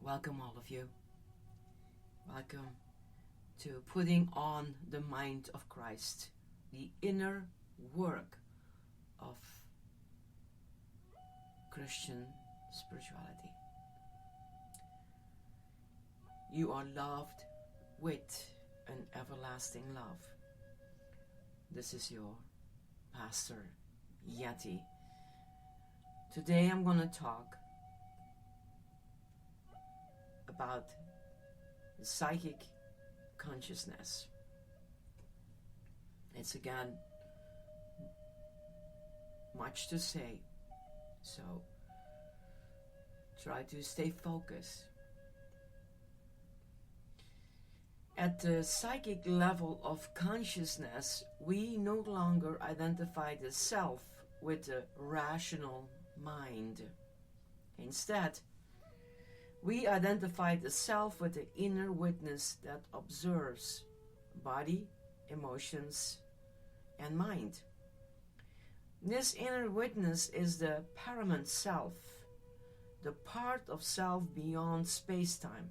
Welcome, all of you. Welcome to putting on the mind of Christ, the inner work of Christian spirituality. You are loved with an everlasting love. This is your Pastor Yeti. Today I'm going to talk about psychic consciousness. It's again much to say, so try to stay focused. At the psychic level of consciousness, we no longer identify the self with the rational mind. Instead, we identify the self with the inner witness that observes body, emotions, and mind. This inner witness is the paramount self, the part of self beyond space-time,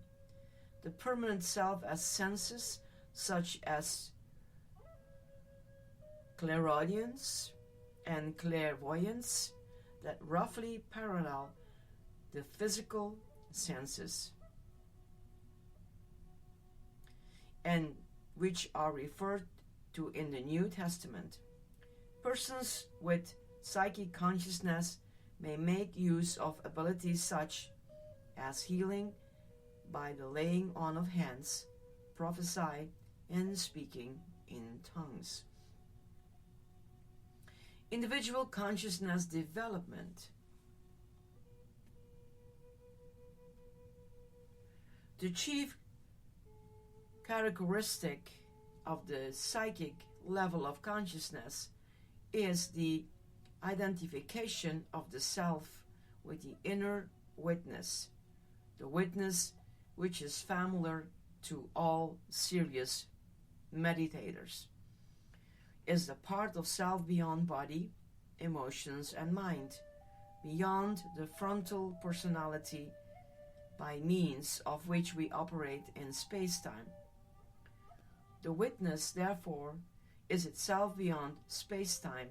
the permanent self as senses such as clairaudience and clairvoyance that roughly parallel the physical senses, and which are referred to in the New Testament. Persons with psychic consciousness may make use of abilities such as healing by the laying on of hands, prophesy, and speaking in tongues. Individual consciousness development. The chief characteristic of the psychic level of consciousness is the identification of the self with the inner witness, the witness which is familiar to all serious meditators, is the part of self beyond body, emotions, and mind, beyond the frontal personality by means of which we operate in space-time. The witness, therefore, is itself beyond space-time.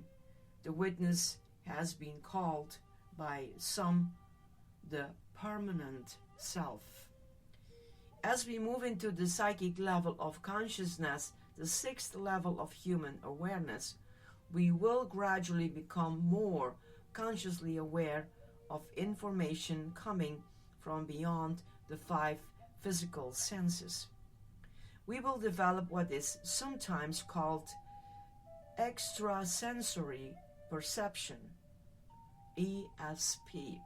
The witness has been called by some the permanent self. As we move into the psychic level of consciousness, the sixth level of human awareness, we will gradually become more consciously aware of information coming from beyond the five physical senses. We will develop what is sometimes called extrasensory perception, ESP.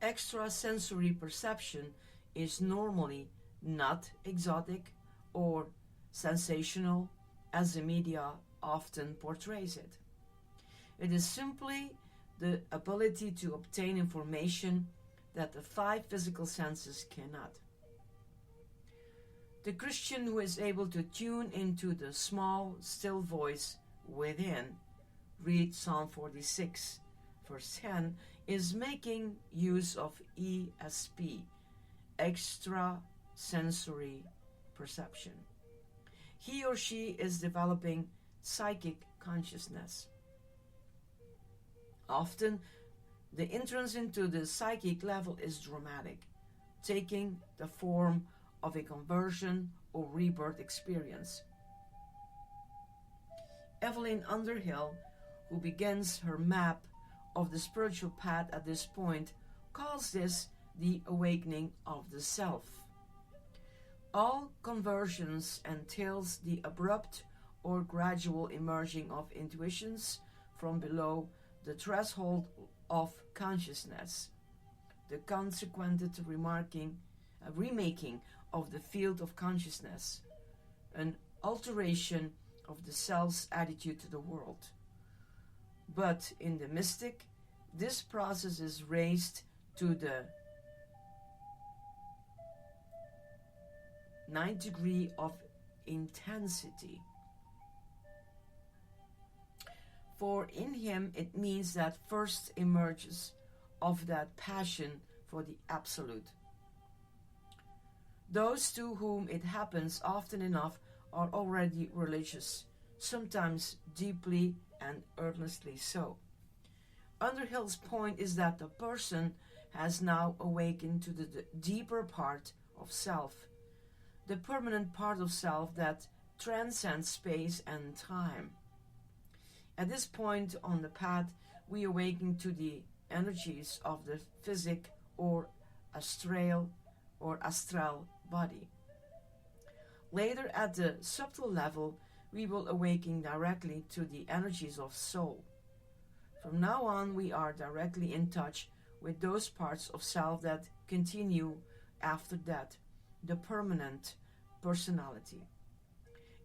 Extrasensory perception is normally not exotic or sensational as the media often portrays it. It is simply the ability to obtain information that the five physical senses cannot. The Christian who is able to tune into the small, still voice within, read Psalm 46, verse 10, is making use of ESP, extrasensory perception. He or she is developing psychic consciousness. Often, the entrance into the psychic level is dramatic, taking the form of a conversion or rebirth experience. Evelyn Underhill, who begins her map of the spiritual path at this point, calls this the awakening of the self. All conversions entails the abrupt or gradual emerging of intuitions from below the threshold of consciousness, the consequent remaking of the field of consciousness, an alteration of the self's attitude to the world. But in the mystic, this process is raised to the 9th degree of intensity. For in him it means that first emerges of that passion for the absolute. Those to whom it happens often enough are already religious, sometimes deeply and earnestly so. Underhill's point is that the person has now awakened to the deeper part of self, the permanent part of self that transcends space and time. At this point on the path, we awaken to the energies of the physic or astral body. Later, at the subtle level, we will awaken directly to the energies of soul. From now on, we are directly in touch with those parts of self that continue after death, the permanent personality.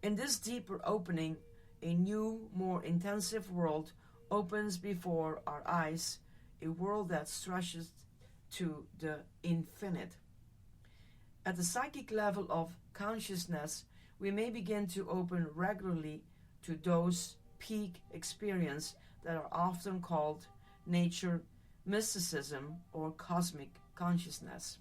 In this deeper opening, a new, more intensive world opens before our eyes, a world that stretches to the infinite. At the psychic level of consciousness, we may begin to open regularly to those peak experiences that are often called nature mysticism or cosmic consciousness.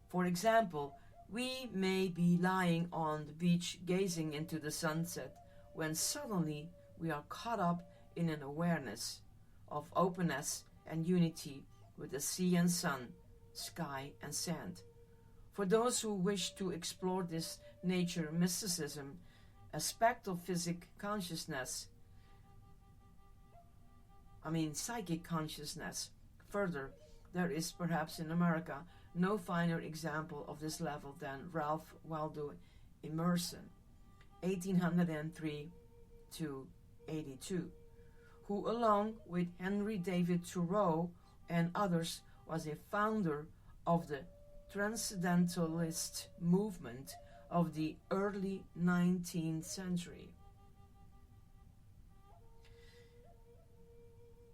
For example, we may be lying on the beach gazing into the sunset when suddenly we are caught up in an awareness of openness and unity with the sea and sun, sky and sand. For those who wish to explore this nature mysticism aspect of psychic consciousness further, there is perhaps in America no finer example of this level than Ralph Waldo Emerson, 1803 to 82, who along with Henry David Thoreau and others was a founder of the Transcendentalist movement of the early 19th century.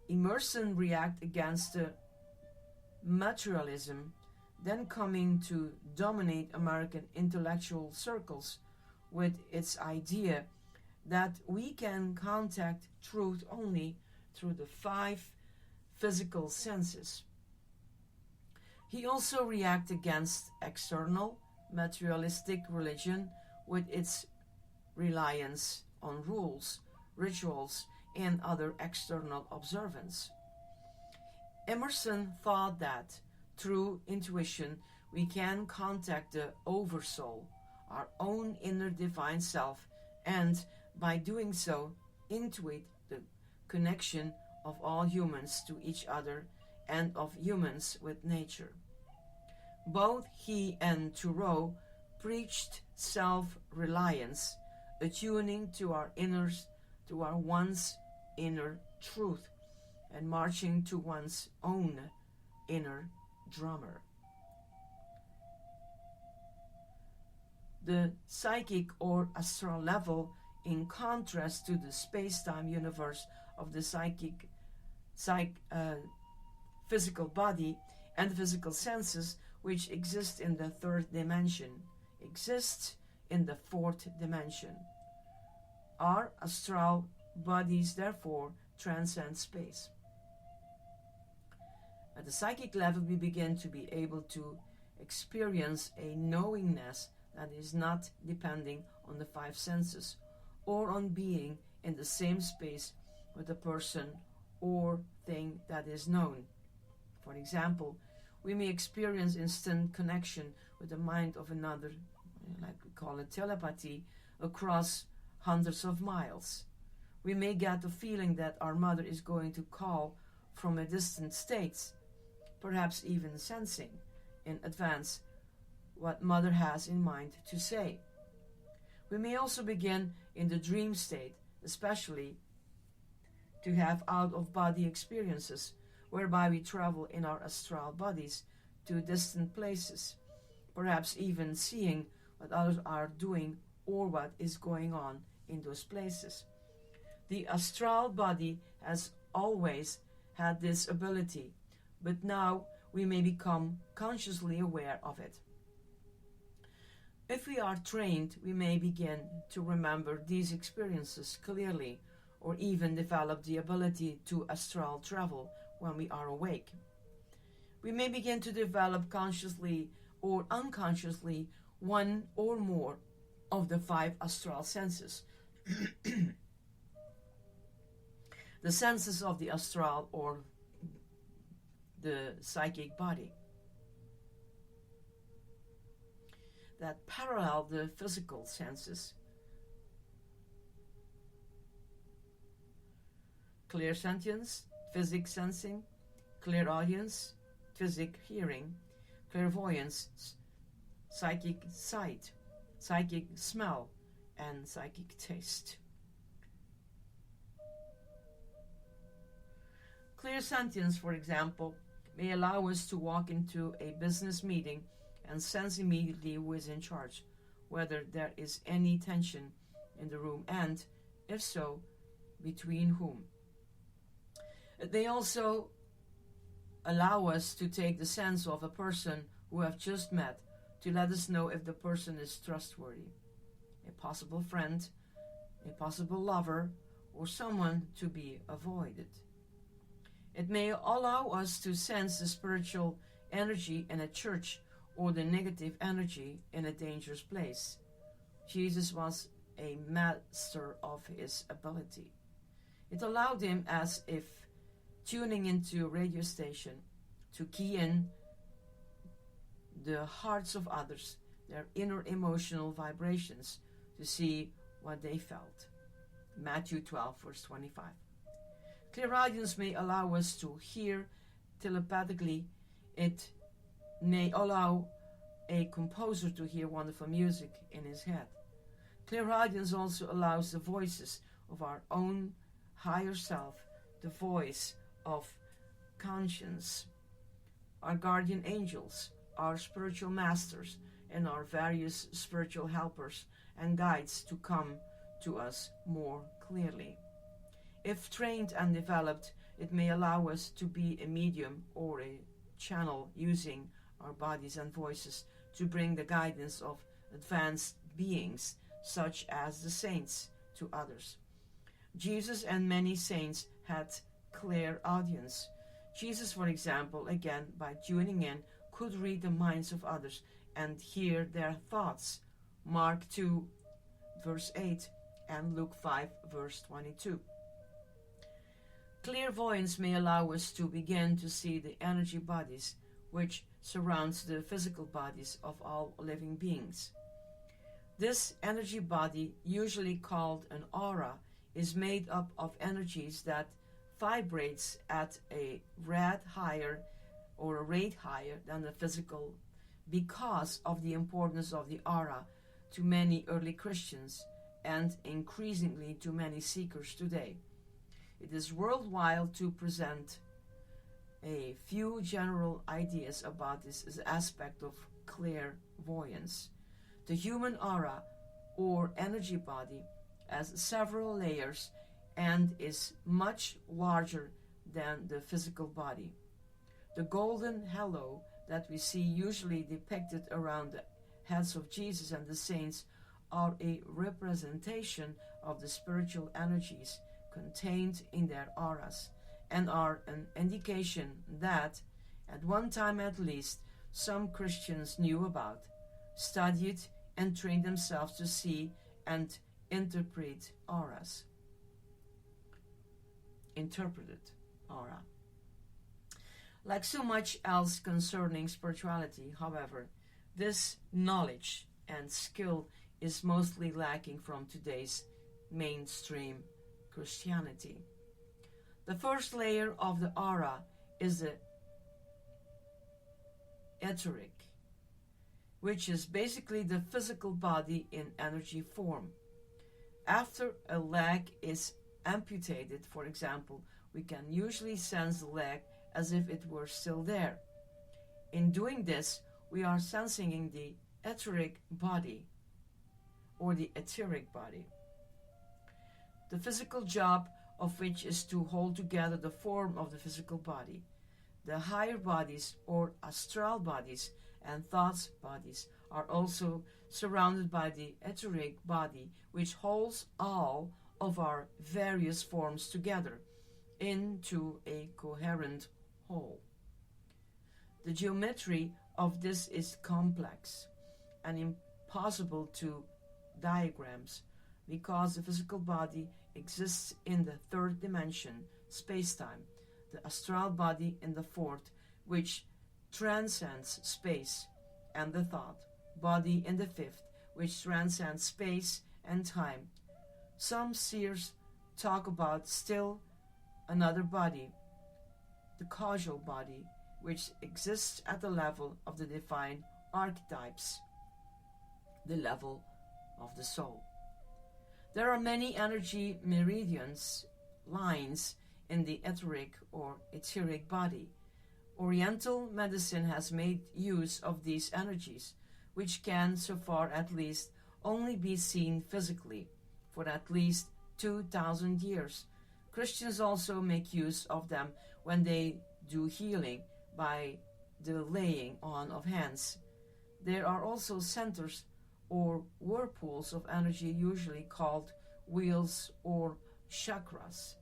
Emerson reacted against the materialism then coming to dominate American intellectual circles with its idea that we can contact truth only through the 5 physical senses. He also reacted against external materialistic religion with its reliance on rules, rituals, and other external observance. Emerson thought that through intuition we can contact the oversoul, our own inner divine self, and by doing so intuit the connection of all humans to each other and of humans with nature. Both he and Thoreau preached self-reliance, attuning to our one's inner truth, and marching to one's own inner drummer. The psychic or astral level, in contrast to the space-time universe of the physical body and the physical senses, which exist in the 3rd dimension, exists in the 4th dimension. Our astral bodies therefore transcend space. At the psychic level, we begin to be able to experience a knowingness that is not depending on the 5 senses or on being in the same space with a person or thing that is known. For example, we may experience instant connection with the mind of another, like we call it telepathy, across hundreds of miles. We may get the feeling that our mother is going to call from a distant state, perhaps even sensing in advance what mother has in mind to say. We may also begin in the dream state, especially to have out-of-body experiences, whereby we travel in our astral bodies to distant places, perhaps even seeing what others are doing or what is going on in those places. The astral body has always had this ability, but now we may become consciously aware of it. If we are trained, we may begin to remember these experiences clearly, or even develop the ability to astral travel when we are awake. We may begin to develop consciously or unconsciously one or more of the 5 astral senses. The senses of the astral or the psychic body that parallel the physical senses. Clairsentience, physic sensing, clairaudience, physic hearing, clairvoyance, psychic sight, psychic smell, and psychic taste. Clairsentience, for example, may allow us to walk into a business meeting and sense immediately who is in charge, whether there is any tension in the room, and, if so, between whom. It may also allow us to take the sense of a person who we have just met to let us know if the person is trustworthy, a possible friend, a possible lover, or someone to be avoided. It may allow us to sense the spiritual energy in a church or the negative energy in a dangerous place. Jesus was a master of his ability. It allowed him, as if tuning into a radio station, to key in the hearts of others, their inner emotional vibrations, to see what they felt. Matthew 12, verse 25. Clairaudience may allow us to hear telepathically. It may allow a composer to hear wonderful music in his head. Clairaudience also allows the voices of our own higher self, the voice of conscience, our guardian angels, our spiritual masters, and our various spiritual helpers and guides to come to us more clearly. If trained and developed, it may allow us to be a medium or a channel using our bodies and voices to bring the guidance of advanced beings such as the saints to others. Jesus and many saints had clairaudience. Jesus, for example, again, by tuning in, could read the minds of others and hear their thoughts. Mark 2, verse 8, and Luke 5, verse 22. Clairvoyance may allow us to begin to see the energy bodies which surrounds the physical bodies of all living beings. This energy body, usually called an aura, is made up of energies that vibrates at a rate higher than the physical, because of the importance of the aura to many early Christians and increasingly to many seekers today. It is worthwhile to present a few general ideas about this aspect of clairvoyance. The human aura, or energy body, has several layers and is much larger than the physical body. The golden halo that we see usually depicted around the heads of Jesus and the saints are a representation of the spiritual energies contained in their auras, and are an indication that, at one time at least, some Christians knew about, studied, and trained themselves to see and interpret auras. Interpreted aura. Like so much else concerning spirituality, however, this knowledge and skill is mostly lacking from today's mainstream Christianity. The first layer of the aura is the Etheric, which is basically the physical body in energy form. After a leg is amputated, for example, we can usually sense the leg as if it were still there. In doing this, we are sensing the etheric body, or the etheric body. The physical job of which is to hold together the form of the physical body. The higher bodies, or astral bodies, and thoughts bodies are also surrounded by the etheric body, which holds all of our various forms together into a coherent whole. The geometry of this is complex and impossible to diagrams because the physical body exists in the third dimension, space-time, the astral body in the fourth, which transcends space and the thought body in the fifth, which transcends space and time. Some seers talk about still another body, the causal body, which exists at the level of the divine archetypes, the level of the soul. There are many energy meridians, lines, in the etheric or etheric body. Oriental medicine has made use of these energies, which can, so far at least, only be seen physically for at least 2,000 years. Christians also make use of them when they do healing by the laying on of hands. There are also centers or whirlpools of energy, usually called wheels or chakras.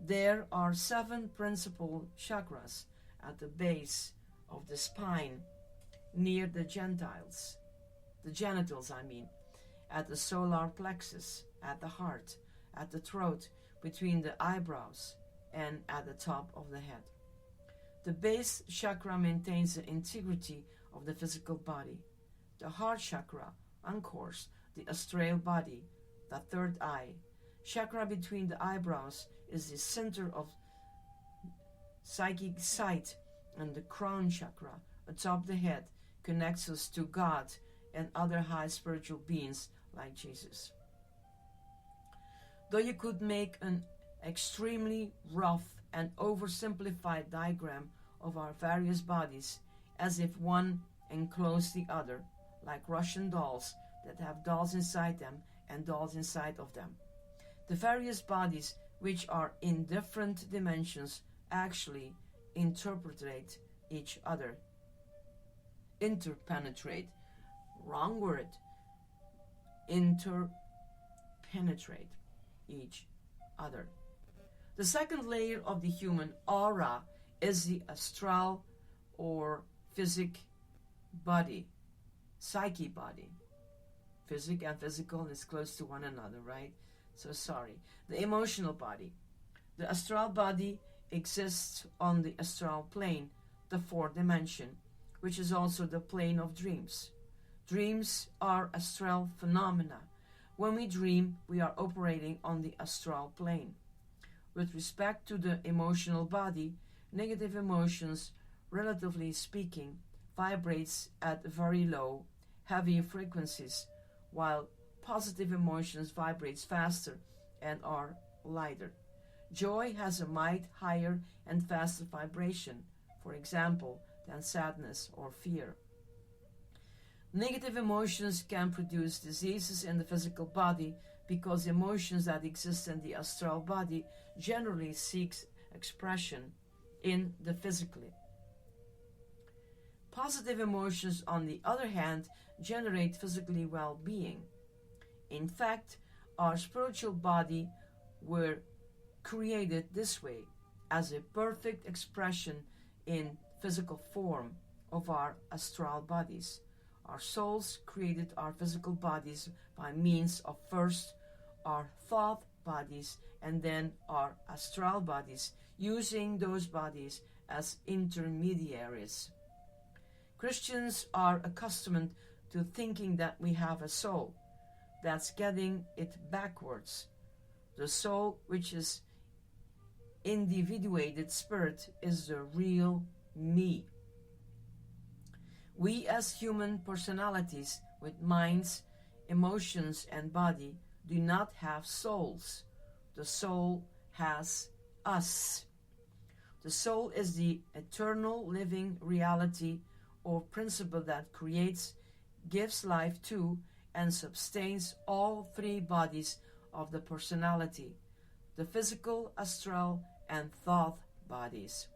There are 7 principal chakras at the base of the spine, near the genitals, at the solar plexus, at the heart, at the throat, between the eyebrows, and at the top of the head. The base chakra maintains the integrity of the physical body. The heart chakra anchors the astral body, the third eye. Chakra between the eyebrows is the center of psychic sight, and the crown chakra atop the head connects us to God and other high spiritual beings like Jesus. Though you could make an extremely rough and oversimplified diagram of our various bodies, as if one enclosed the other, like Russian dolls that have dolls inside them and dolls inside of them. The various bodies, which are in different dimensions, actually interpenetrate each other. Interpenetrate. Wrong word. Interpenetrate each other. The second layer of the human aura is the astral or physic body, psyche body. Physic and physical is close to one another, right? So sorry. The emotional body. The astral body exists on the astral plane, the fourth dimension, which is also the plane of dreams. Dreams are astral phenomena. When we dream, we are operating on the astral plane. With respect to the emotional body, negative emotions, relatively speaking, vibrates at very low, heavy frequencies, while positive emotions vibrates faster and are lighter. Joy has a much higher and faster vibration, for example, than sadness or fear. Negative emotions can produce diseases in the physical body because emotions that exist in the astral body generally seek expression in the physically. Positive emotions, on the other hand, generate physically well-being. In fact, our spiritual body were created this way, as a perfect expression in physical form of our astral bodies. Our souls created our physical bodies by means of first our thought bodies and then our astral bodies, using those bodies as intermediaries. Christians are accustomed to thinking that we have a soul. That's getting it backwards. The soul, which is individuated spirit, is the real me. We as human personalities with minds, emotions, and body do not have souls. The soul has us. The soul is the eternal living reality or principle that creates, gives life to, and sustains all 3 bodies of the personality, the physical, astral, and thought bodies.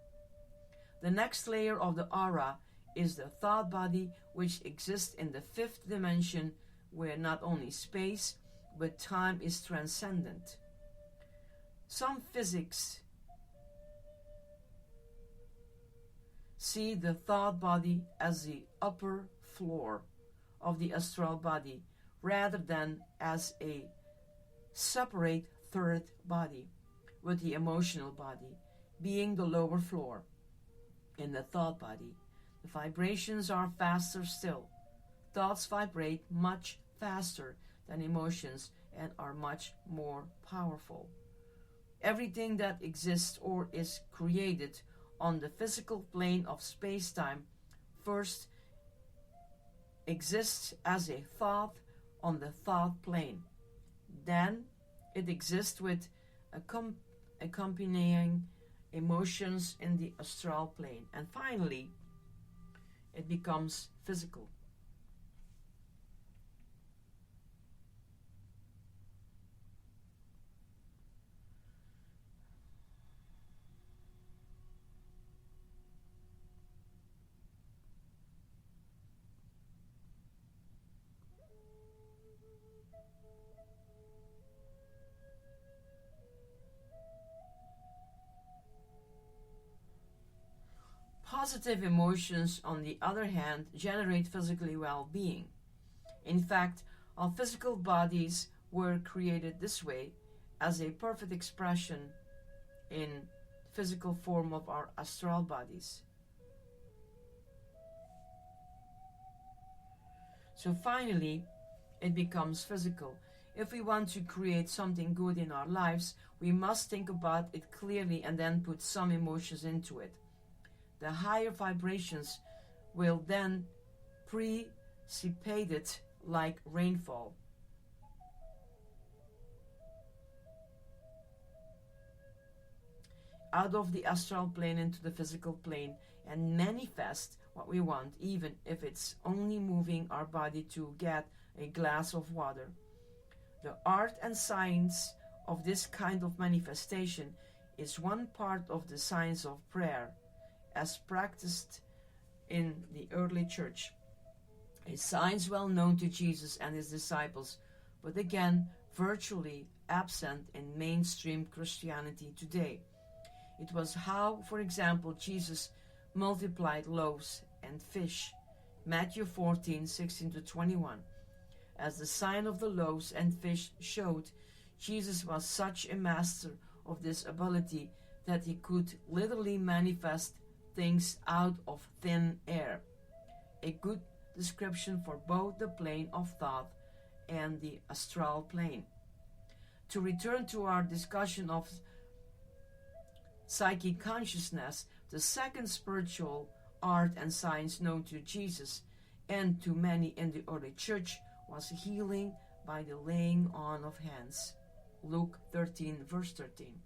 The next layer of the aura is the thought body, which exists in the 5th dimension, where not only space, but time is transcendent. Some physics see the thought body as the upper floor of the astral body rather than as a separate third body, with the emotional body being the lower floor. In the thought body, the vibrations are faster still. Thoughts vibrate much faster than emotions and are much more powerful. Everything that exists or is created on the physical plane of space-time first exists as a thought on the thought plane. Then it exists with accompanying emotions in the astral plane. And finally, it becomes physical. Positive emotions, on the other hand, generate physical well-being. In fact, our physical bodies were created this way as a perfect expression in physical form of our astral bodies. So finally, it becomes physical. If we want to create something good in our lives, we must think about it clearly and then put some emotions into it. The higher vibrations will then precipitate it like rainfall. Out of the astral plane into the physical plane and manifest what we want, even if it's only moving our body to get a glass of water. The art and science of this kind of manifestation is one part of the science of prayer, as practiced in the early church, a science well known to Jesus and his disciples, but again virtually absent in mainstream Christianity today. It was how, for example, Jesus multiplied loaves and fish, Matthew 14:16-21. As the sign of the loaves and fish showed, Jesus was such a master of this ability that he could literally manifest things out of thin air. A good description for both the plane of thought and the astral plane. To return to our discussion of psychic consciousness, the second spiritual art and science known to Jesus and to many in the early church was healing by the laying on of hands. Luke 13:13.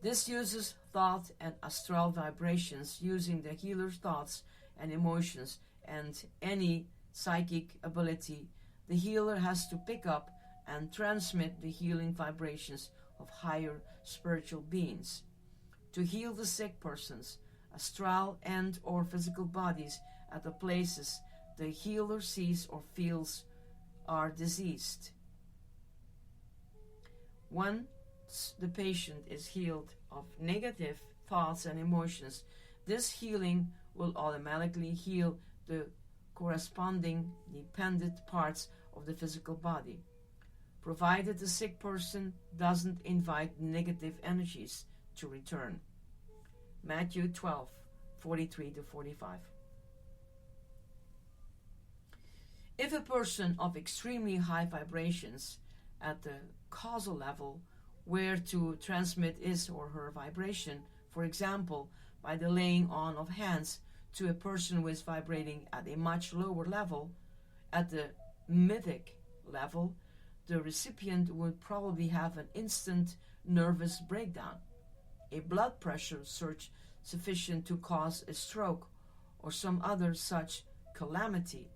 This uses thought and astral vibrations, using the healer's thoughts and emotions and any psychic ability. The healer has to pick up and transmit the healing vibrations of higher spiritual beings. To heal the sick person's astral and or physical bodies at the places the healer sees or feels are diseased. Once the patient is healed of negative thoughts and emotions, this healing will automatically heal the corresponding dependent parts of the physical body, provided the sick person doesn't invite negative energies to return. Matthew 12:43-45. If a person of extremely high vibrations at the causal level were to transmit his or her vibration, for example, by the laying on of hands, to a person who is vibrating at a much lower level, at the mythic level, the recipient would probably have an instant nervous breakdown, a blood pressure surge sufficient to cause a stroke or some other such calamity.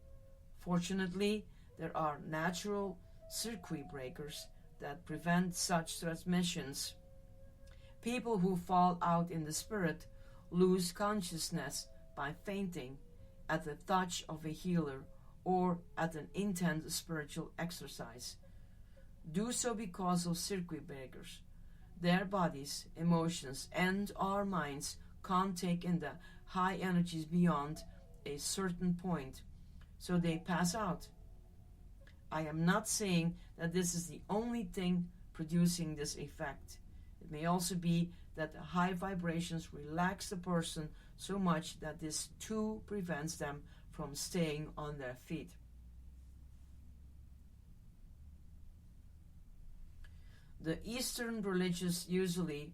Fortunately, there are natural circuit breakers that prevent such transmissions. People who fall out in the spirit lose consciousness by fainting at the touch of a healer or at an intense spiritual exercise. Do so because of circuit breakers. Their bodies, emotions, and our minds can't take in the high energies beyond a certain point, so they pass out. I am not saying that this is the only thing producing this effect. It may also be that the high vibrations relax the person so much that this too prevents them from staying on their feet. The Eastern religious usually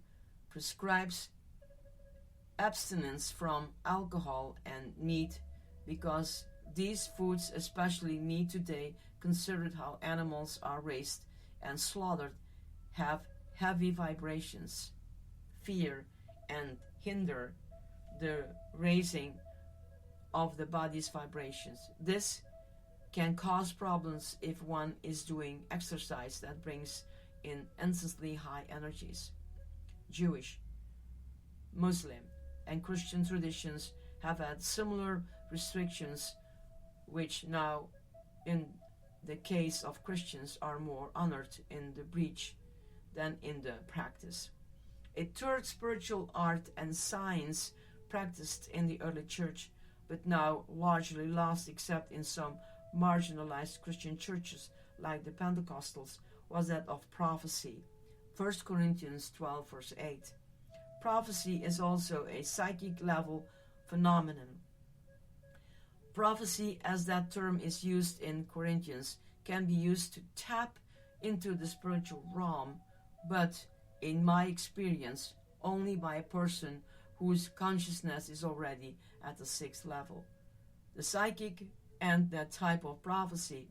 prescribes abstinence from alcohol and meat because these foods, especially meat today, considered how animals are raised and slaughtered, have heavy vibrations, fear, and hinder the raising of the body's vibrations. This can cause problems if one is doing exercise that brings in endlessly high energies. Jewish, Muslim, and Christian traditions have had similar restrictions, which now, in the case of Christians, are more honored in the breach than in the practice. A third spiritual art and science practiced in the early church, but now largely lost except in some marginalized Christian churches like the Pentecostals, was that of prophecy. 1 Corinthians 12 verse 8. Prophecy is also a psychic level phenomenon. Prophecy, as that term is used in Corinthians, can be used to tap into the spiritual realm, but in my experience, only by a person whose consciousness is already at the 6th level. The psychic and that type of prophecy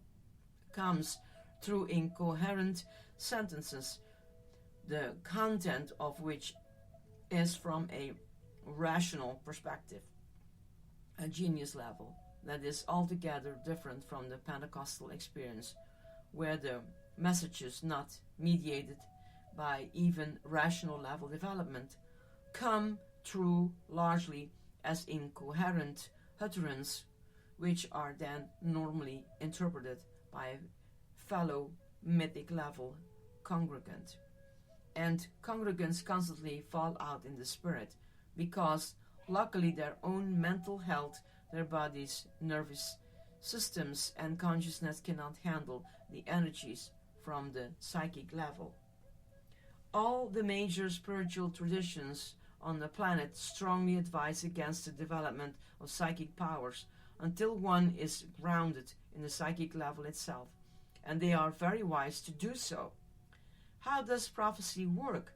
comes through incoherent sentences, the content of which is from a rational perspective, a genius level that is altogether different from the Pentecostal experience, where the messages not mediated by even rational level development come through largely as incoherent utterance, which are then normally interpreted by a fellow mythic level congregant. And congregants constantly fall out in the spirit because luckily their own mental health, their body's nervous systems and consciousness cannot handle the energies from the psychic level. All the major spiritual traditions on the planet strongly advise against the development of psychic powers until one is grounded in the psychic level itself, and they are very wise to do so. How does prophecy work?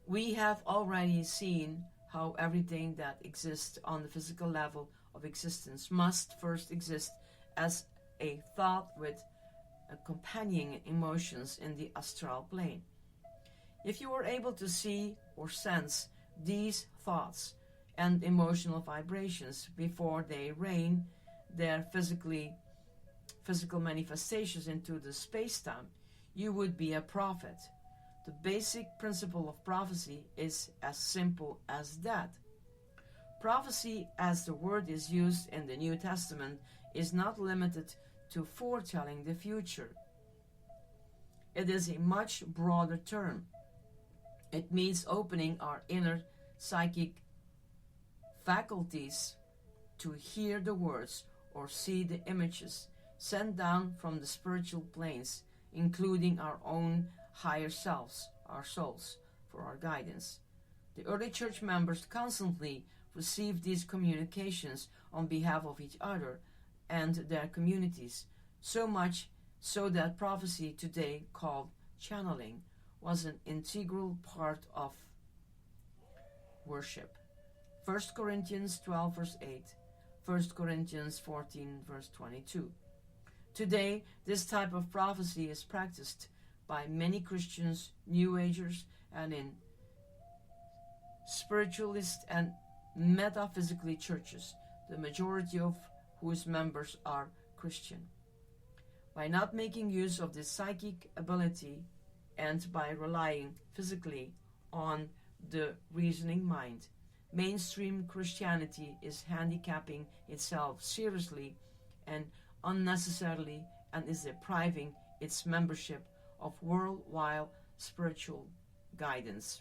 We have already seen how everything that exists on the physical level of existence must first exist as a thought with accompanying emotions in the astral plane. If you are able to see or sense these thoughts and emotional vibrations before they rain their physical manifestations into the space-time, you would be a prophet. The basic principle of prophecy is as simple as that. Prophecy, as the word is used in the New Testament, is not limited to foretelling the future. It is a much broader term. It means opening our inner psychic faculties to hear the words or see the images sent down from the spiritual planes, including our own higher selves, our souls, for our guidance. The early church members constantly received these communications on behalf of each other and their communities, so much so that prophecy, today called channeling, was an integral part of worship. 1 Corinthians 12 verse 8, 1 Corinthians 14 verse 22. Today, this type of prophecy is practiced by many Christians, New Agers, and in spiritualist and metaphysically churches, the majority of whose members are Christian. By not making use of this psychic ability and by relying physically on the reasoning mind, mainstream Christianity is handicapping itself seriously and unnecessarily, and is depriving its membership of worldwide spiritual guidance.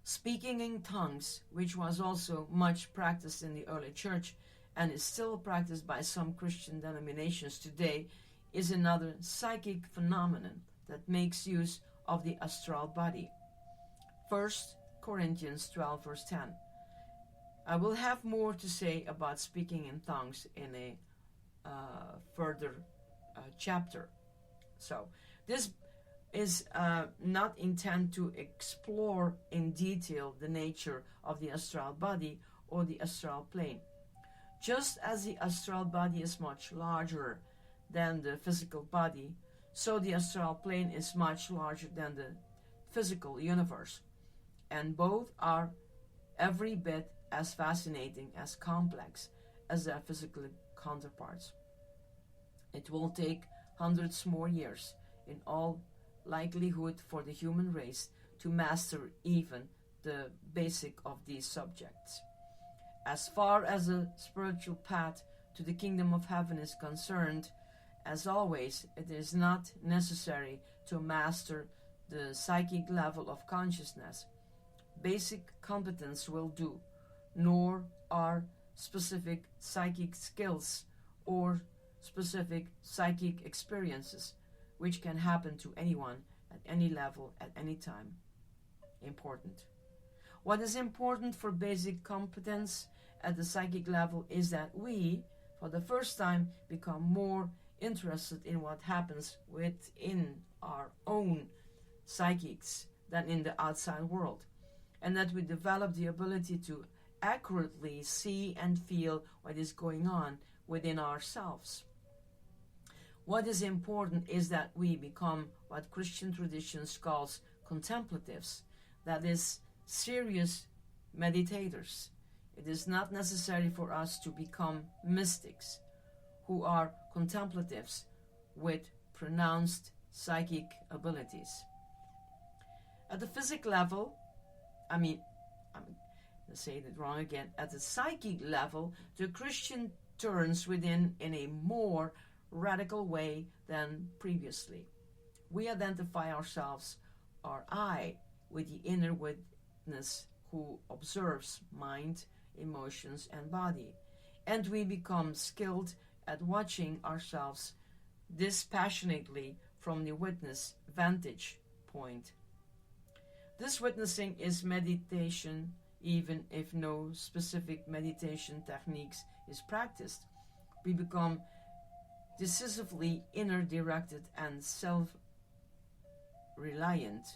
Speaking in tongues, which was also much practiced in the early church and is still practiced by some Christian denominations today, is another psychic phenomenon that makes use of the astral body. 1 Corinthians 12 verse 10. I will have more to say about speaking in tongues in a further chapter. So this is not intended to explore in detail the nature of the astral body or the astral plane. Just as the astral body is much larger than the physical body, so the astral plane is much larger than the physical universe, and both are every bit as fascinating, as complex as their physical counterparts. It will take hundreds more years, in all likelihood, for the human race to master even the basic of these subjects. As far as the spiritual path to the kingdom of heaven is concerned, as always, it is not necessary to master the psychic level of consciousness. Basic competence will do, nor are specific psychic skills or specific psychic experiences, which can happen to anyone at any level at any time, important. What is important for basic competence at the psychic level is that we, for the first time, become more interested in what happens within our own psychics than in the outside world, and that we develop the ability to accurately see and feel what is going on within ourselves. What is important is that we become what Christian traditions calls contemplatives, that is, serious meditators. It is not necessary for us to become mystics who are contemplatives with pronounced psychic abilities. At the physical level, let's say it wrong again. At the psychic level, the Christian turns within in a more radical way than previously. We identify ourselves, or I, with the inner witness who observes mind, emotions, and body, and we become skilled at watching ourselves dispassionately from the witness vantage point. This witnessing is meditation, even if no specific meditation techniques is practiced. We become decisively inner-directed and self-reliant,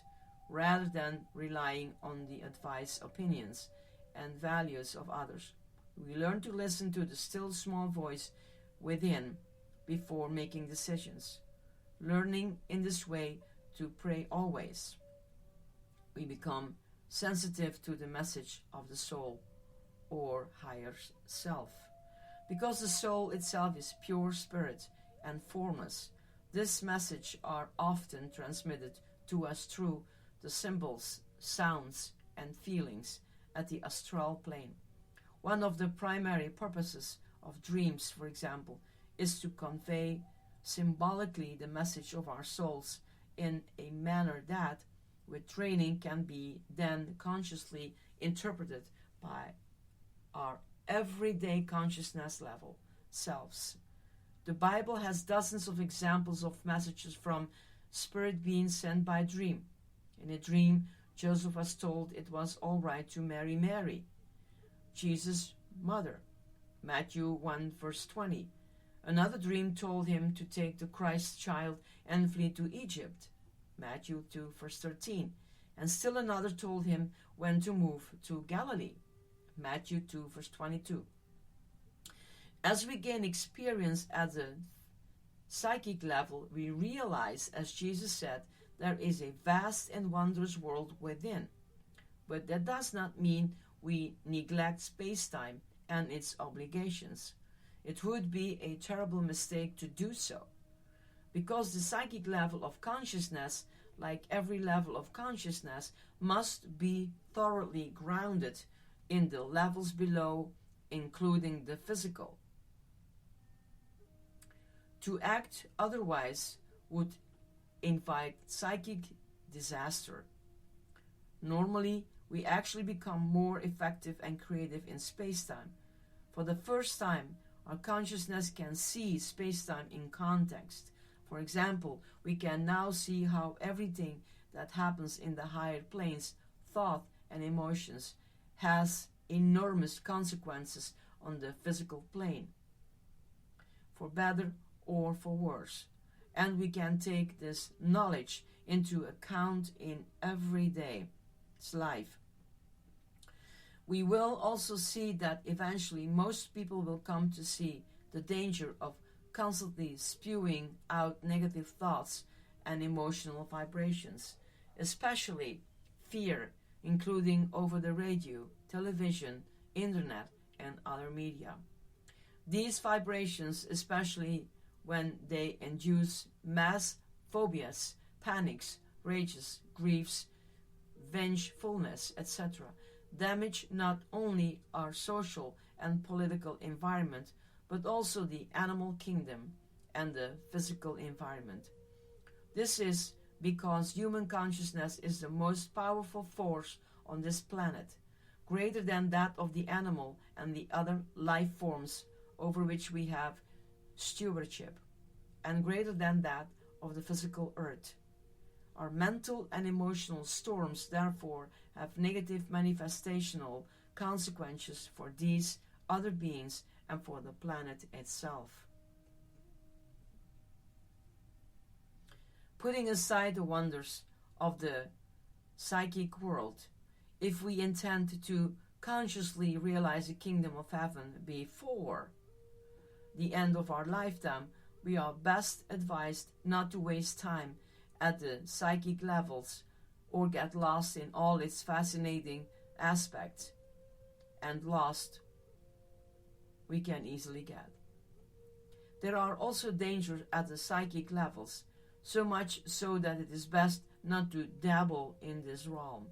rather than relying on the advice, opinions, and values of others. We learn to listen to the still small voice within before making decisions, learning in this way to pray always. We become sensitive to the message of the soul or higher self. Because the soul itself is pure spirit and formless, this message are often transmitted to us through the symbols, sounds, and feelings at the astral plane. One of the primary purposes of dreams, for example, is to convey symbolically the message of our souls in a manner that, with training, can be then consciously interpreted by our everyday consciousness level selves. The Bible has dozens of examples of messages from spirit beings sent by dream. In a dream, Joseph was told it was all right to marry Mary, Jesus' mother, Matthew 1 verse 20. Another dream told him to take the Christ child and flee to Egypt, Matthew 2 verse 13. And still another told him when to move to Galilee, Matthew 2 verse 22. As we gain experience at the psychic level, we realize, as Jesus said, there is a vast and wondrous world within. But that does not mean we neglect space-time and its obligations. It would be a terrible mistake to do so, because the psychic level of consciousness, like every level of consciousness, must be thoroughly grounded in the levels below, including the physical. To act otherwise would invite psychic disaster. Normally, we actually become more effective and creative in space-time. For the first time, our consciousness can see space-time in context. For example, we can now see how everything that happens in the higher planes, thought and emotions, has enormous consequences on the physical plane, for better or for worse. And we can take this knowledge into account in everyday's life. We will also see that eventually most people will come to see the danger of constantly spewing out negative thoughts and emotional vibrations, especially fear, including over the radio, television, internet, and other media. These vibrations, especially when they induce mass phobias, panics, rages, griefs, vengefulness, etc., damage not only our social and political environment, but also the animal kingdom and the physical environment. This is because human consciousness is the most powerful force on this planet, greater than that of the animal and the other life forms over which we have stewardship, and greater than that of the physical earth. Our mental and emotional storms, therefore, have negative manifestational consequences for these other beings and for the planet itself. Putting aside the wonders of the psychic world, if we intend to consciously realize the kingdom of heaven before the end of our lifetime, we are best advised not to waste time at the psychic levels or get lost in all its fascinating aspects, and lost we can easily get. There are also dangers at the psychic levels, so much so that it is best not to dabble in this realm,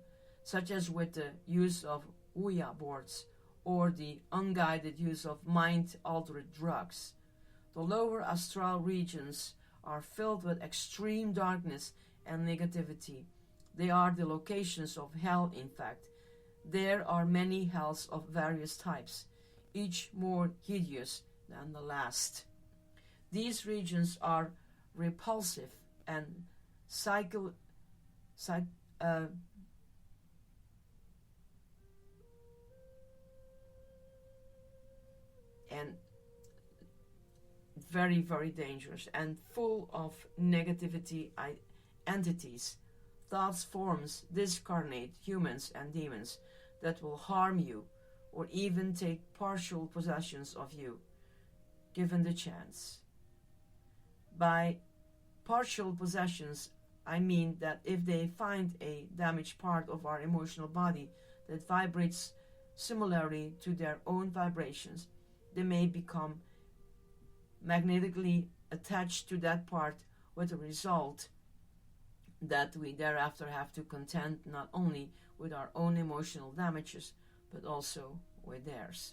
such as with the use of Ouija boards or the unguided use of mind-altering drugs. The lower astral regions are filled with extreme darkness and negativity. They are the locations of hell, in fact. There are many hells of various types, each more hideous than the last. These regions are repulsive and and very, very dangerous and full of negativity entities, thoughts, forms, discarnate humans and demons that will harm you or even take partial possessions of you, given the chance. By partial possessions, I mean that if they find a damaged part of our emotional body that vibrates similarly to their own vibrations, they may become magnetically attached to that part, with the result that we thereafter have to contend not only with our own emotional damages, but also with theirs.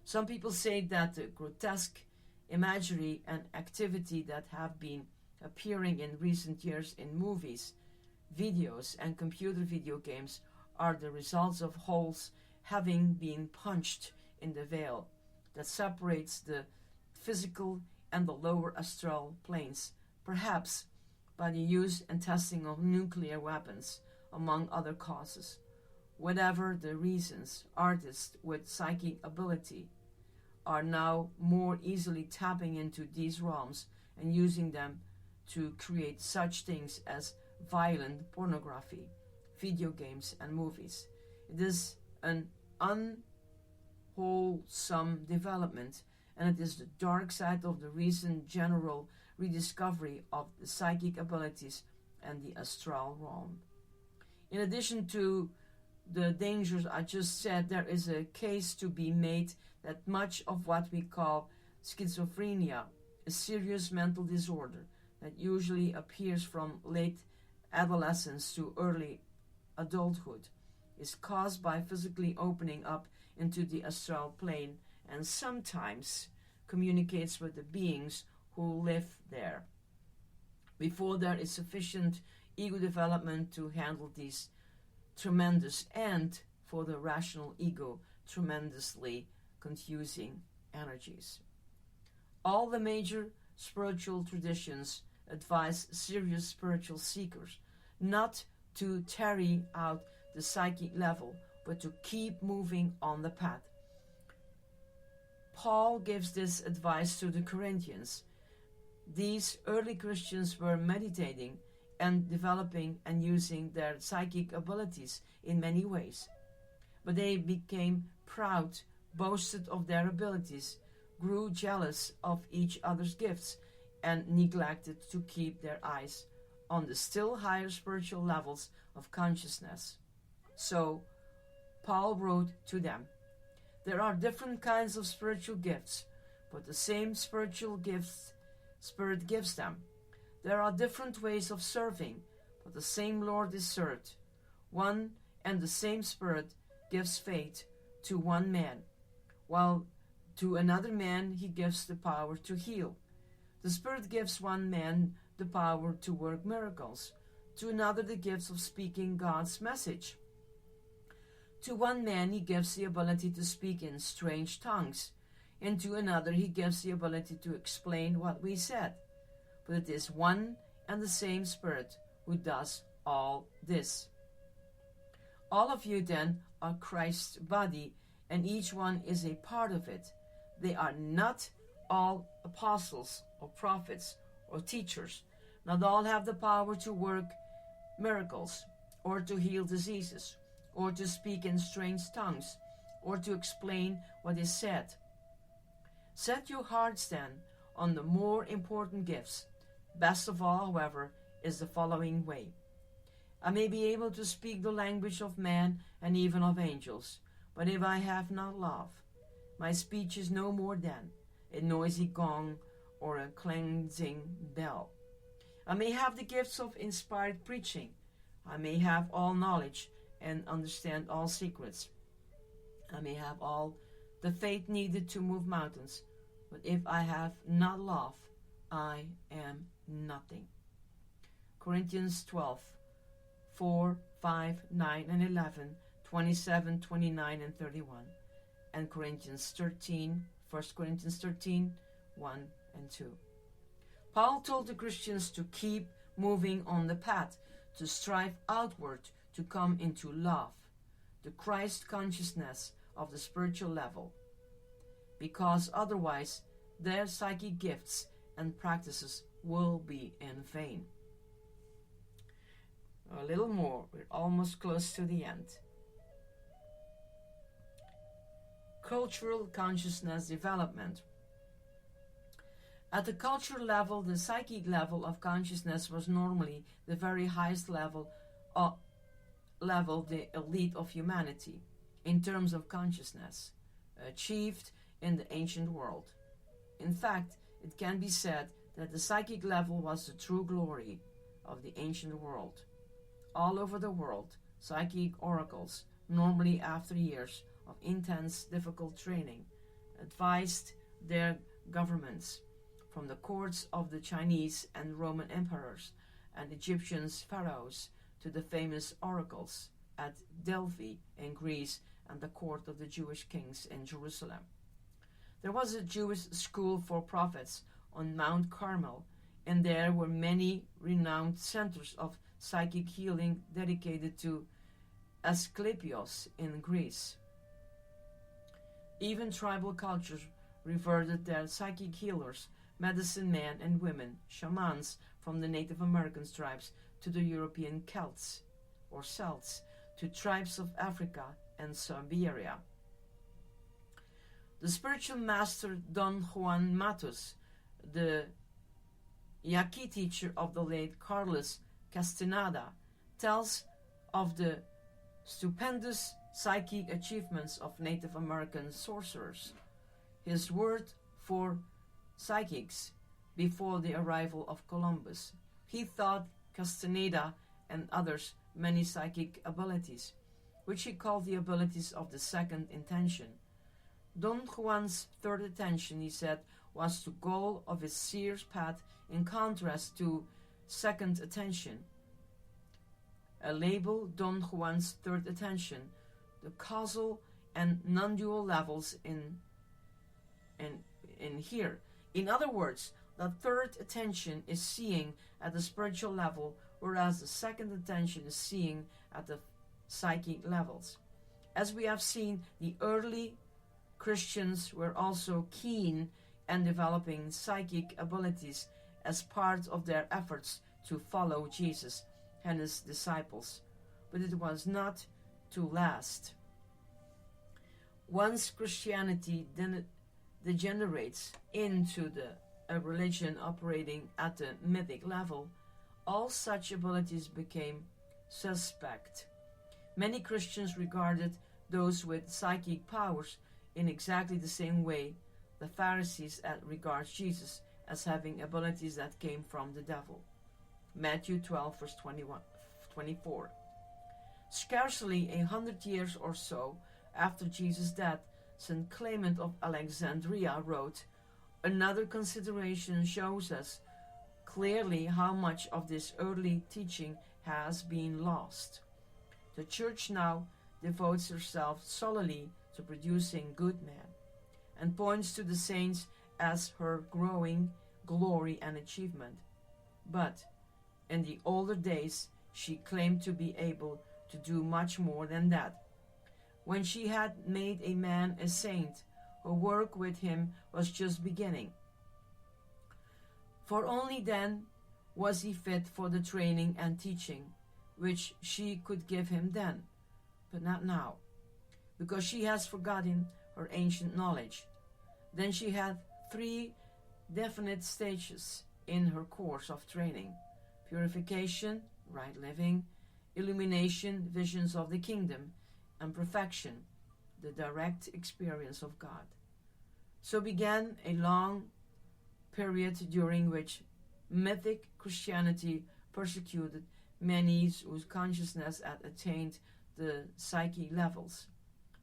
Some people say that the grotesque imagery and activity that have been appearing in recent years in movies, videos, and computer video games are the results of holes having been punched in the veil that separates the physical and the lower astral planes, perhaps by the use and testing of nuclear weapons, among other causes. Whatever the reasons, artists with psychic ability are now more easily tapping into these realms and using them to create such things as violent pornography, video games, and movies. It is an unwholesome development, and it is the dark side of the recent general rediscovery of the psychic abilities and the astral realm. In addition to the dangers I just said, there is a case to be made that much of what we call schizophrenia, a serious mental disorder that usually appears from late adolescence to early adulthood, is caused by physically opening up into the astral plane and sometimes communicates with the beings who live there, before there is sufficient ego development to handle these tremendous, and for the rational ego, tremendously confusing energies. All the major spiritual traditions advise serious spiritual seekers not to tarry out the psychic level, but to keep moving on the path. Paul gives this advice to the Corinthians. These early Christians were meditating and developing and using their psychic abilities in many ways. But they became proud, boasted of their abilities, grew jealous of each other's gifts, and neglected to keep their eyes on the still higher spiritual levels of consciousness. So, Paul wrote to them, "There are different kinds of spiritual gifts, but the same spiritual gifts Spirit gives them. There are different ways of serving, but the same Lord is served. One and the same Spirit gives faith to one man, while to another man he gives the power to heal. The Spirit gives one man the power to work miracles, to another the gifts of speaking God's message. To one man he gives the ability to speak in strange tongues, and to another he gives the ability to explain what we said. But it is one and the same Spirit who does all this. All of you then are Christ's body, and each one is a part of it. They are not all apostles or prophets or teachers. Not all have the power to work miracles, or to heal diseases, or to speak in strange tongues, or to explain what is said. Set your hearts then on the more important gifts. Best of all, however, is the following way. I may be able to speak the language of man and even of angels, but if I have not love, my speech is no more than a noisy gong or a clanging bell. I may have the gifts of inspired preaching. I may have all knowledge and understand all secrets. I may have all the faith needed to move mountains, but if I have not love, I am nothing." Corinthians 12, 4, 5, 9, and 11, 27, 29, and 31, and Corinthians 13, 1 Corinthians 13, 1 and 2. Paul told the Christians to keep moving on the path, to strive outward, to come into love, the Christ consciousness of the spiritual level, because otherwise their psychic gifts and practices will be in vain. A little more, we're almost close to the end. Cultural consciousness development. At the cultural level, the psychic level of consciousness was normally the very highest level, the elite of humanity, in terms of consciousness, achieved in the ancient world. In fact, it can be said that the psychic level was the true glory of the ancient world. All over the world, psychic oracles, normally after years of intense, difficult training, advised their governments, from the courts of the Chinese and Roman emperors and Egyptian pharaohs to the famous oracles at Delphi in Greece and the court of the Jewish kings in Jerusalem. There was a Jewish school for prophets on Mount Carmel, and there were many renowned centers of psychic healing dedicated to Asclepios in Greece. Even tribal cultures reverted their psychic healers, medicine men and women, shamans from the Native American tribes to the European Celts, to tribes of Africa and Siberia. The spiritual master Don Juan Matus, the Yaqui teacher of the late Carlos Castaneda, tells of the stupendous psychic achievements of Native American sorcerers. His word for psychics before the arrival of Columbus. He thought Castaneda and others many psychic abilities, which he called the abilities of the second intention. Don Juan's third intention, he said, was the goal of his seer's path, in contrast to second attention, a label Don Juan's third attention, the causal and non-dual levels in here. In other words, the third attention is seeing at the spiritual level, whereas the second attention is seeing at the psychic levels. As we have seen, the early Christians were also keen and developing psychic abilities as part of their efforts to follow Jesus and his disciples, but it was not to last. Once Christianity degenerates into a religion operating at the mythic level, all such abilities became suspect. Many Christians regarded those with psychic powers in exactly the same way the Pharisees regard Jesus, as having abilities that came from the devil. Matthew 12, verse 24. Scarcely 100 years or so after Jesus' death, St. Clement of Alexandria wrote, "Another consideration shows us clearly how much of this early teaching has been lost. The Church now devotes herself solely to producing good men, and points to the saints as her growing glory and achievement. But in the older days, she claimed to be able to do much more than that. When she had made a man a saint, her work with him was just beginning. For only then was he fit for the training and teaching which she could give him then, but not now, because she has forgotten her ancient knowledge. Then she had 3 definite stages in her course of training: purification, right living; illumination, visions of the kingdom; and perfection, the direct experience of God. So began a long period during which mythic Christianity persecuted many whose consciousness had attained the psyche levels.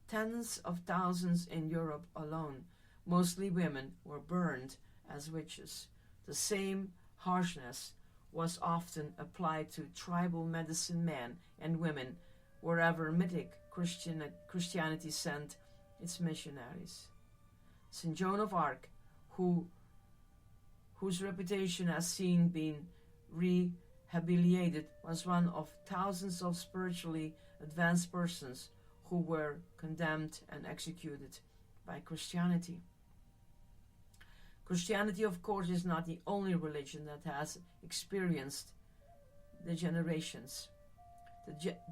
Tens of thousands in Europe alone, mostly women, were burned as witches. The same harshness was often applied to tribal medicine men and women wherever mythic Christianity sent its missionaries. St. Joan of Arc, whose reputation has been rehabilitated, was one of thousands of spiritually advanced persons who were condemned and executed by Christianity. Christianity, of course, is not the only religion that has experienced degenerations.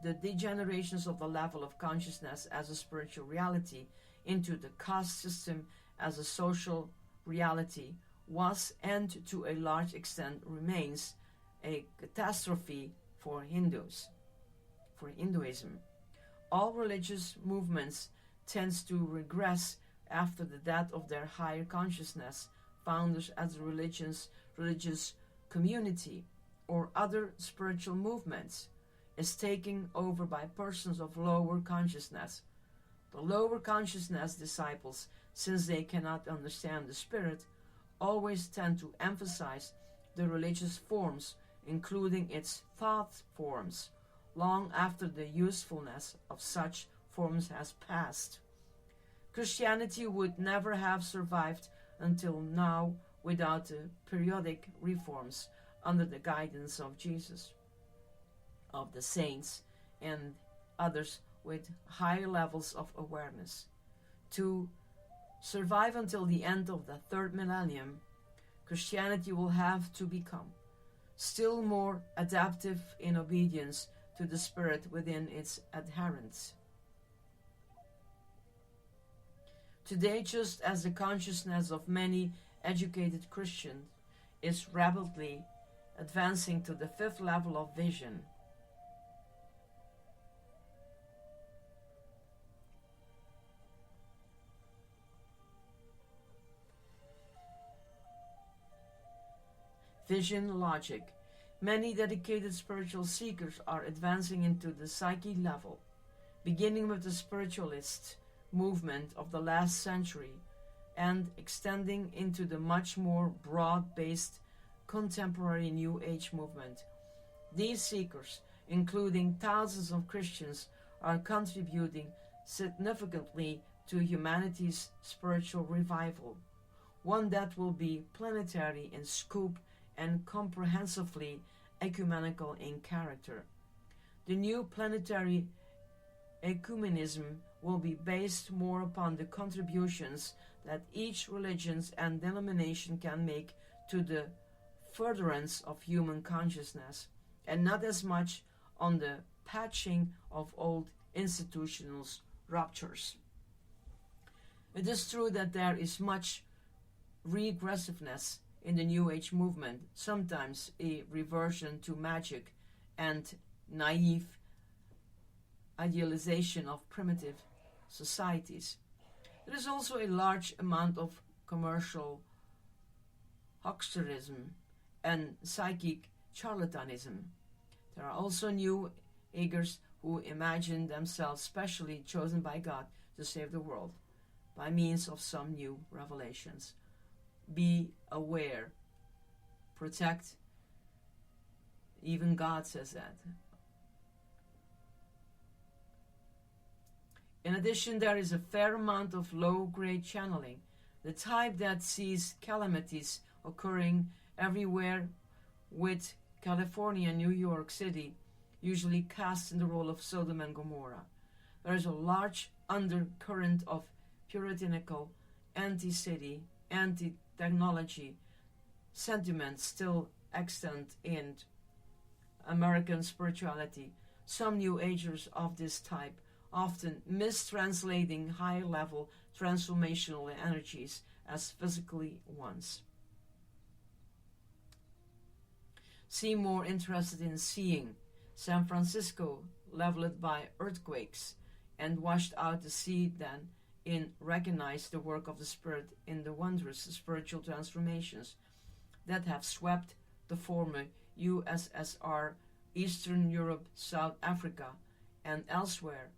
The degenerations of the level of consciousness as a spiritual reality into the caste system as a social reality was, and to a large extent remains, a catastrophe for Hinduism. All religious movements tend to regress after the death of their higher consciousness founders as a religious community, or other spiritual movements, is taken over by persons of lower consciousness. The lower consciousness disciples, since they cannot understand the spirit, always tend to emphasize the religious forms, including its thought forms, long after the usefulness of such forms has passed. Christianity would never have survived until now without the periodic reforms under the guidance of Jesus, of the saints, and others with higher levels of awareness. To survive until the end of the 3rd millennium, Christianity will have to become still more adaptive in obedience to the spirit within its adherents. Today, just as the consciousness of many educated Christians is rapidly advancing to the 5th level of vision, vision logic, many dedicated spiritual seekers are advancing into the psyche level, beginning with the spiritualist movement of the last century and extending into the much more broad-based contemporary New Age movement. These seekers, including thousands of Christians, are contributing significantly to humanity's spiritual revival, one that will be planetary in scope and comprehensively ecumenical in character. The new planetary ecumenism will be based more upon the contributions that each religion and denomination can make to the furtherance of human consciousness, and not as much on the patching of old institutional ruptures. It is true that there is much regressiveness in the New Age movement, sometimes a reversion to magic and naive idealization of primitive societies. There is also a large amount of commercial hucksterism and psychic charlatanism. There are also New Agers who imagine themselves specially chosen by God to save the world by means of some new revelations. Be aware. Protect. Even God says that. In addition, there is a fair amount of low-grade channeling, the type that sees calamities occurring everywhere, with California and New York City usually cast in the role of Sodom and Gomorrah. There is a large undercurrent of puritanical, anti-city, anti-technology sentiments still extant in American spirituality. Some New Agers of this type often mistranslating high-level transformational energies as physically ones. Seem more interested in seeing San Francisco leveled by earthquakes and washed out to sea than in recognize the work of the Spirit in the wondrous spiritual transformations that have swept the former USSR, Eastern Europe, South Africa, and elsewhere.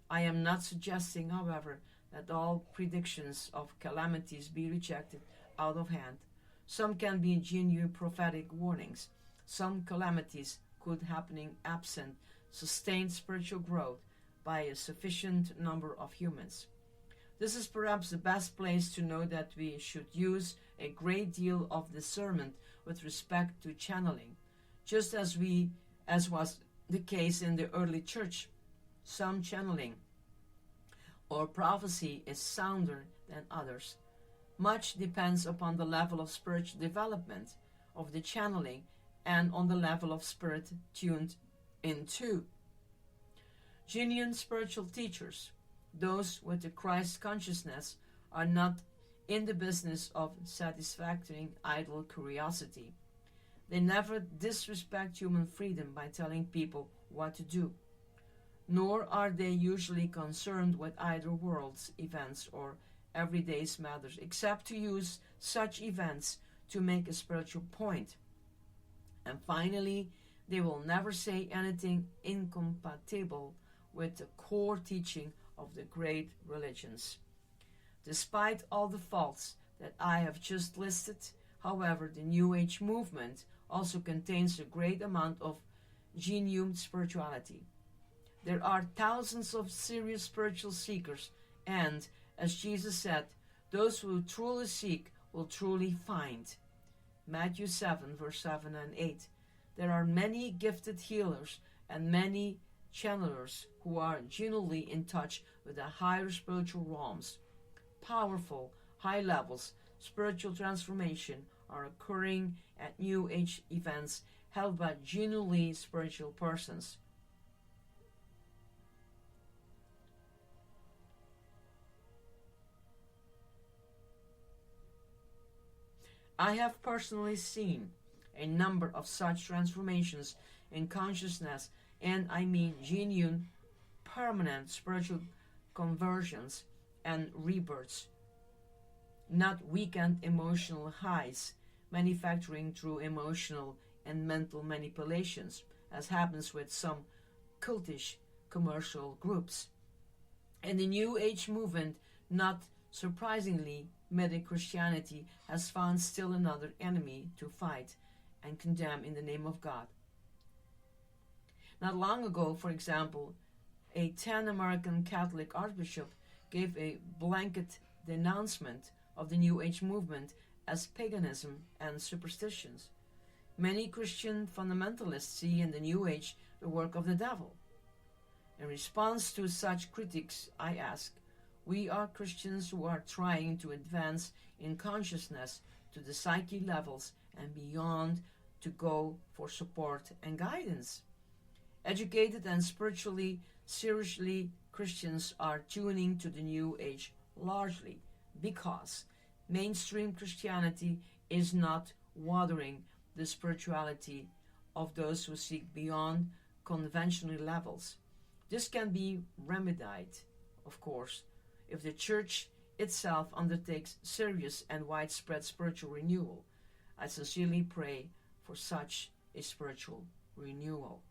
I am not suggesting, however, that all predictions of calamities be rejected out of hand. Some can be genuine prophetic warnings. Some calamities could happening absent sustained spiritual growth by a sufficient number of humans. This is perhaps the best place to know that we should use a great deal of discernment with respect to channeling, just as was the case in the early church. Some channeling or prophecy is sounder than others. Much depends upon the level of spiritual development of the channeling and on the level of spirit tuned into. Genuine spiritual teachers, those with the Christ consciousness, are not in the business of satisfying idle curiosity. They never disrespect human freedom by telling people what to do, nor are they usually concerned with either world's events or everyday matters, except to use such events to make a spiritual point. And finally, they will never say anything incompatible with the core teaching of the great religions. Despite all the faults that I have just listed, however, the New Age movement also contains a great amount of genuine spirituality. There are thousands of serious spiritual seekers, and, as Jesus said, those who truly seek will truly find. Matthew 7, verse 7 and 8. There are many gifted healers and many channelers who are genuinely in touch with the higher spiritual realms. Powerful, high levels, spiritual transformation are occurring at New Age events held by genuinely spiritual persons. I have personally seen a number of such transformations in consciousness, and I mean genuine, permanent spiritual conversions and rebirths, not weekend emotional highs manufacturing through emotional and mental manipulations, as happens with some cultish commercial groups. And the New Age movement, not surprisingly, Medic Christianity has found still another enemy to fight and condemn in the name of God. Not long ago, for example, a 10 American Catholic archbishop gave a blanket denouncement of the New Age movement as paganism and superstitions. Many Christian fundamentalists see in the New Age the work of the devil. In response to such critics, I ask, we are Christians who are trying to advance in consciousness to the psyche levels and beyond to go for support and guidance. Educated and spiritually, seriously Christians are tuning to the New Age largely because mainstream Christianity is not watering the spirituality of those who seek beyond conventional levels. This can be remedied, of course, if the Church itself undertakes serious and widespread spiritual renewal. I sincerely pray for such a spiritual renewal.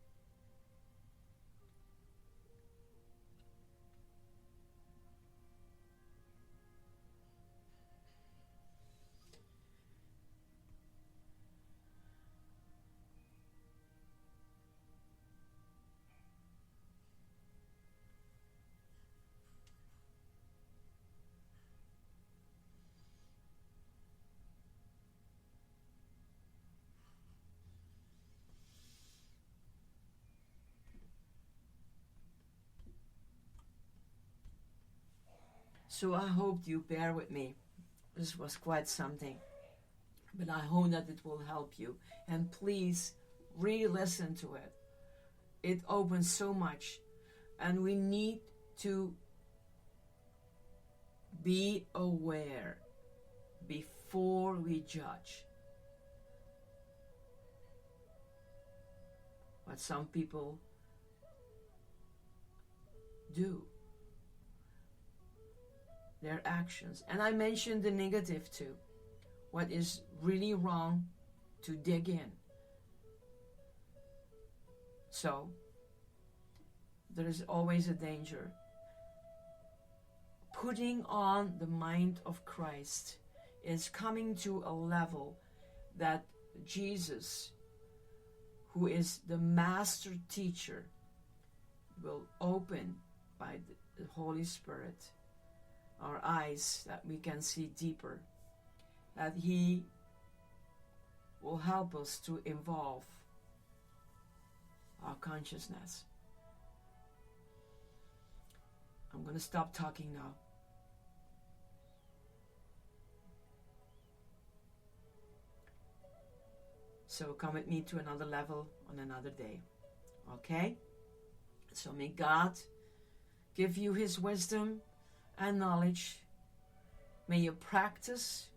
So I hope you bear with me. This was quite something. But I hope that it will help you. And please re-listen to it. It opens so much. And we need to be aware before we judge. What some people do. Their actions. And I mentioned the negative too. What is really wrong, to dig in. So, there is always a danger. Putting on the mind of Christ is coming to a level that Jesus, who is the master teacher, will open by the Holy Spirit our eyes that we can see deeper, that He will help us to evolve our consciousness. I'm going to stop talking now. So come with me to another level on another day. Okay? So may God give you His wisdom and knowledge. May you practice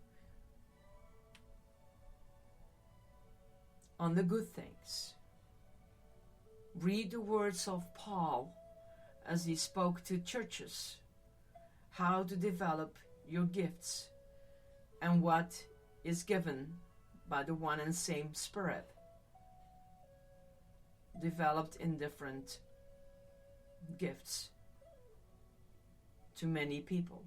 on the good things. Read the words of Paul as he spoke to churches, how to develop your gifts and what is given by the one and same Spirit, developed in different gifts to many people.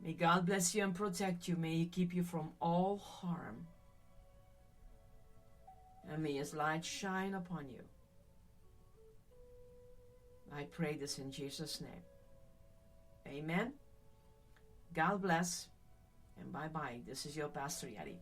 May God bless you and protect you. May He keep you from all harm. And may His light shine upon you. I pray this in Jesus' name. Amen. God bless. And bye-bye. This is your Pastor Yeti.